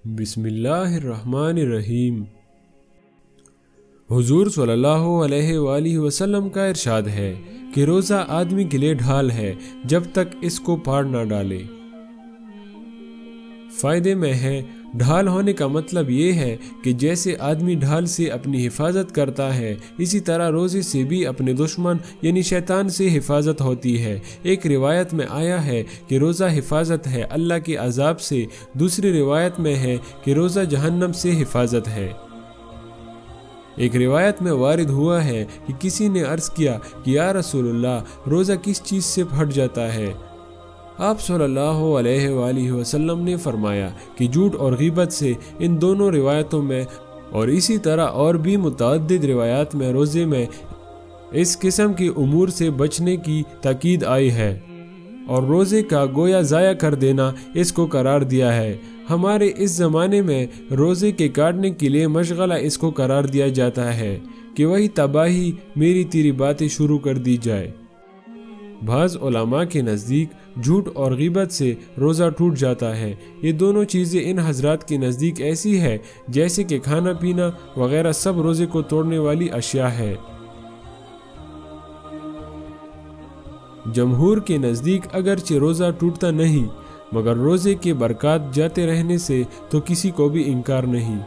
بسم اللہ الرحمن الرحیم۔ حضور صلی اللہ علیہ وآلہ وسلم کا ارشاد ہے کہ روزہ آدمی کے لیے ڈھال ہے جب تک اس کو پھاڑ نہ ڈالے۔ فائدے میں ہے۔ ڈھال ہونے کا مطلب یہ ہے کہ جیسے آدمی ڈھال سے اپنی حفاظت کرتا ہے، اسی طرح روزے سے بھی اپنے دشمن یعنی شیطان سے حفاظت ہوتی ہے۔ ایک روایت میں آیا ہے کہ روزہ حفاظت ہے اللہ کے عذاب سے، دوسری روایت میں ہے کہ روزہ جہنم سے حفاظت ہے۔ ایک روایت میں وارد ہوا ہے کہ کسی نے عرض کیا کہ یا رسول اللہ، روزہ کس چیز سے پھٹ جاتا ہے؟ آپ صلی اللہ علیہ وآلہ وسلم نے فرمایا کہ جھوٹ اور غیبت سے۔ ان دونوں روایتوں میں اور اسی طرح اور بھی متعدد روایات میں روزے میں اس قسم کے امور سے بچنے کی تاکید آئی ہے، اور روزے کا گویا ضائع کر دینا اس کو قرار دیا ہے۔ ہمارے اس زمانے میں روزے کے کاٹنے کے لیے مشغلہ اس کو قرار دیا جاتا ہے کہ وہی تباہی میری تیری باتیں شروع کر دی جائے۔ بعض علماء کے نزدیک جھوٹ اور غیبت سے روزہ ٹوٹ جاتا ہے۔ یہ دونوں چیزیں ان حضرات کے نزدیک ایسی ہے جیسے کہ کھانا پینا وغیرہ سب روزے کو توڑنے والی اشیاء ہے۔ جمہور کے نزدیک اگرچہ روزہ ٹوٹتا نہیں، مگر روزے کے برکات جاتے رہنے سے تو کسی کو بھی انکار نہیں۔